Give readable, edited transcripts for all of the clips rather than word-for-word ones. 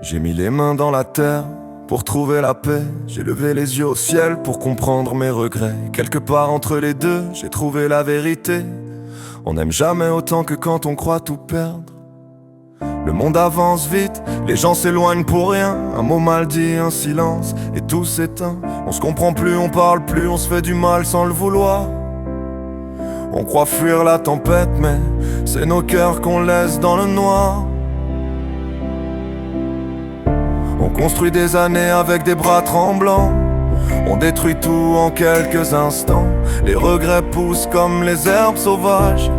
J'ai mis les mains dans la terre pour trouver la paix. J'ai levé les yeux au ciel pour comprendre mes regrets. Quelque part entre les deux, j'ai trouvé la vérité. On n'aime jamais autant que quand on croit tout perdre. Le monde avance vite, les gens s'éloignent pour rien. Un mot mal dit, un silence, et tout s'éteint. On se comprend plus, on parle plus, on se fait du mal sans le vouloir. On croit fuir la tempête, mais c'est nos cœurs qu'on laisse dans le noir. On construit des années avec des bras tremblants. On détruit tout en quelques instants. Les regrets poussent comme les herbes sauvages,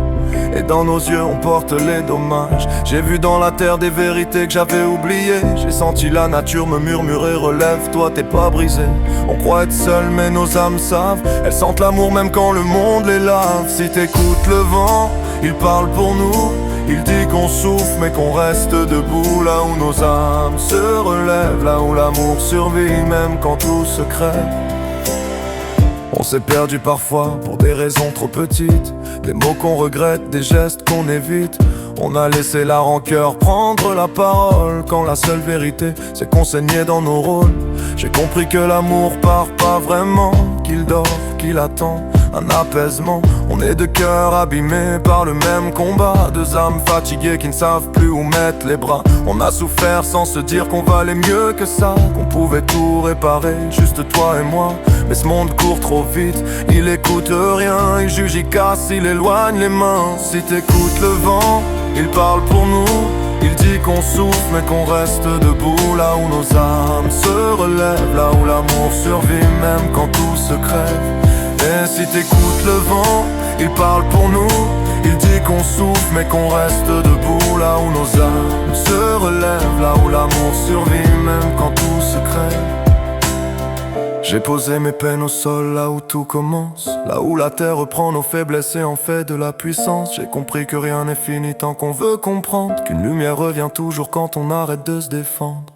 et dans nos yeux on porte les dommages. J'ai vu dans la terre des vérités que j'avais oubliées. J'ai senti la nature me murmurer: relève-toi, t'es pas brisé. On croit être seul mais nos âmes savent. Elles sentent l'amour même quand le monde les lave. Si t'écoutes le vent, il parle pour nous. Il dit qu'on souffre mais qu'on reste debout. Là où nos âmes se relèvent, là où l'amour survit même quand tout se crève. On s'est perdu parfois pour des raisons trop petites, des mots qu'on regrette, des gestes qu'on évite. On a laissé la rancœur prendre la parole, quand la seule vérité c'est qu'on saignait dans nos rôles. J'ai compris que l'amour part pas vraiment, qu'il dort, qu'il attend un apaisement. On est deux cœurs abîmés par le même combat, deux âmes fatiguées qui ne savent plus où mettre les bras. On a souffert sans se dire qu'on valait mieux que ça, qu'on pouvait tout réparer, juste toi et moi. Mais ce monde court trop vite, il écoute rien, il juge, il casse, il éloigne les mains. Si t'écoutes le vent, il parle pour nous. Il dit qu'on souffre mais qu'on reste debout. Là où nos âmes se relèvent, là où l'amour survit même quand tout se crève. Et si t'écoutes le vent, il parle pour nous. Il dit qu'on souffre mais qu'on reste debout. Là où nos âmes se relèvent, là où l'amour survit même quand tout se crève. J'ai posé mes peines au sol, là où tout commence, là où la terre reprend nos faiblesses et en fait de la puissance. J'ai compris que rien n'est fini tant qu'on veut comprendre, qu'une lumière revient toujours quand on arrête de se défendre.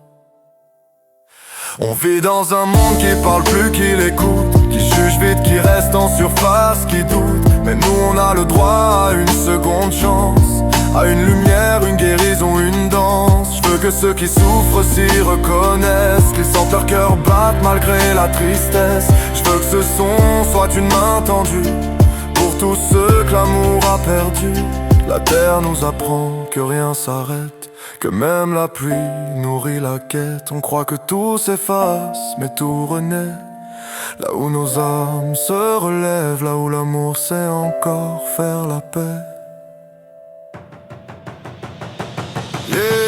On vit dans un monde qui parle plus qu'il écoute, qui juge vite, qui reste en surface, qui doute. Mais nous on a le droit à une seconde chance, à une lumière, une guérison, une danse. Je veux que ceux qui souffrent s'y reconnaissent, qu'ils sentent leur cœur battre malgré la tristesse. Je veux que ce son soit une main tendue pour tous ceux que l'amour a perdu. La terre nous apprend que rien s'arrête, que même la pluie nourrit la quête. On croit que tout s'efface, mais tout renaît. Là où nos âmes se relèvent, là où l'amour sait encore faire la paix. Yeah.